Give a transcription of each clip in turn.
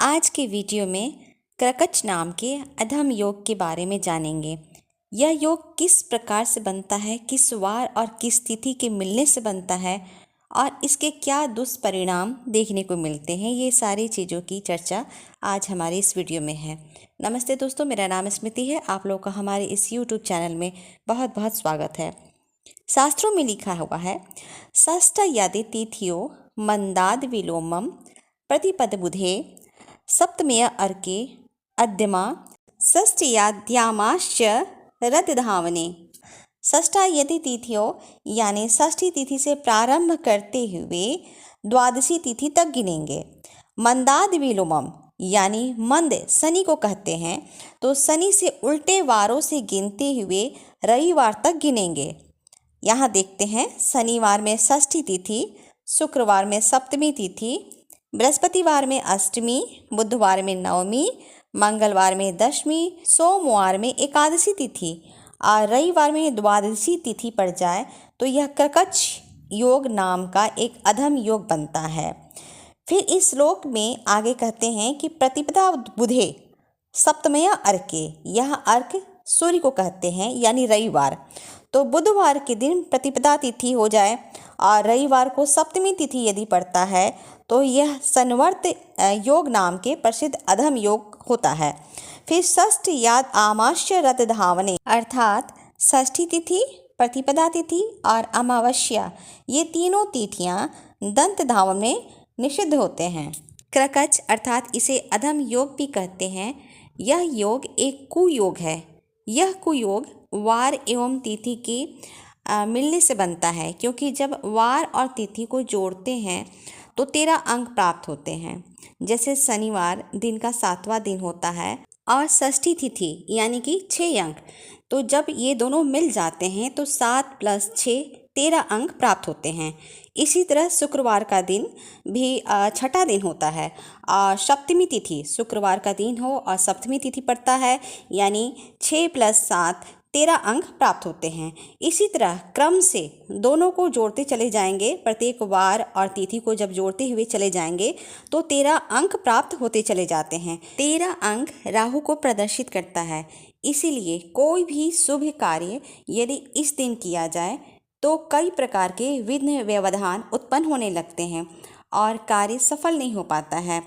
आज के वीडियो में क्रकच नाम के अधम योग के बारे में जानेंगे। यह योग किस प्रकार से बनता है, किस वार और किस तिथि के मिलने से बनता है और इसके क्या दुष्परिणाम देखने को मिलते हैं, ये सारी चीज़ों की चर्चा आज हमारे इस वीडियो में है। नमस्ते दोस्तों, मेरा नाम स्मृति है। आप लोगों का हमारे इस YouTube चैनल में बहुत बहुत स्वागत है। शास्त्रों में लिखा हुआ है, षष्ठ यदि तिथियो मंदाद विलोमम प्रतिपद बुधे सप्तमेय अर्के अद्यमा षष्ठ्याद्यामाश्च रतधावने। षष्ठा यदि तिथियों यानी षष्ठी तिथि से प्रारंभ करते हुए द्वादशी तिथि तक गिनेंगे। मंदाद विलोमम यानी मंद शनि को कहते हैं, तो शनि से उल्टे वारों से गिनते हुए रविवार तक गिनेंगे। यहाँ देखते हैं, शनिवार में षष्ठी तिथि, शुक्रवार में सप्तमी तिथि, बृहस्पतिवार में अष्टमी, बुधवार में नवमी, मंगलवार में दशमी, सोमवार में एकादशी तिथि और रविवार में द्वादशी तिथि पड़ जाए तो यह क्रकच योग नाम का एक अधम योग बनता है। फिर इस श्लोक में आगे कहते हैं कि प्रतिपदा बुधे सप्तमय अर्के, यह अर्क सूर्य को कहते हैं यानी रविवार। तो बुधवार के दिन प्रतिपदा तिथि हो जाए और रविवार को सप्तमी तिथि यदि पड़ता है तो यह संवर्त योग नाम के प्रसिद्ध अधम योग होता है। फिर षष्ठ याद आमाश्य रतधावने अर्थात षष्ठी तिथि, प्रतिपदा तिथि और अमावस्या, ये तीनों तिथियां दंत धावन में निषिद्ध होते हैं। क्रकच अर्थात इसे अधम योग भी कहते हैं। यह योग एक कुयोग है। यह कुयोग वार एवं तिथि के मिलने से बनता है, क्योंकि जब वार और तिथि को जोड़ते हैं तो 13 अंक प्राप्त होते हैं। जैसे शनिवार दिन का 7वां दिन होता है और षष्ठी तिथि यानी कि 6 अंक, तो जब ये दोनों मिल जाते हैं तो 7 + 6 13 अंक प्राप्त होते हैं। इसी तरह शुक्रवार का दिन भी 6ठा दिन होता है और सप्तमी तिथि शुक्रवार का दिन हो और सप्तमी तिथि पड़ता है, यानी 6 + 7 13 अंक प्राप्त होते हैं। इसी तरह क्रम से दोनों को जोड़ते चले जाएंगे। प्रत्येक वार और तिथि को जब जोड़ते हुए चले जाएंगे तो 13 अंक प्राप्त होते चले जाते हैं। 13 अंक राहु को प्रदर्शित करता है। इसीलिए कोई भी शुभ कार्य यदि इस दिन किया जाए तो कई प्रकार के विघ्न व्यवधान उत्पन्न होने लगते हैं और कार्य सफल नहीं हो पाता है।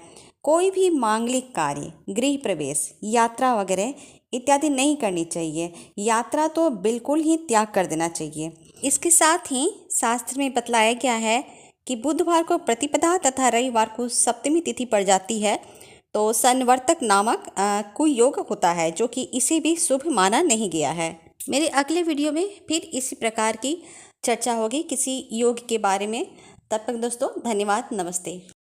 कोई भी मांगलिक कार्य, गृह प्रवेश, यात्रा वगैरह इत्यादि नहीं करनी चाहिए। यात्रा तो बिल्कुल ही त्याग कर देना चाहिए। इसके साथ ही शास्त्र में बतलाया गया है कि बुधवार को प्रतिपदा तथा रविवार को सप्तमी तिथि पड़ जाती है तो संवर्तक नामक कुयोग होता है, जो कि इसे भी शुभ माना नहीं गया है। मेरे अगले वीडियो में फिर इसी प्रकार की चर्चा होगी किसी योग के बारे में। तब तक दोस्तों धन्यवाद, नमस्ते।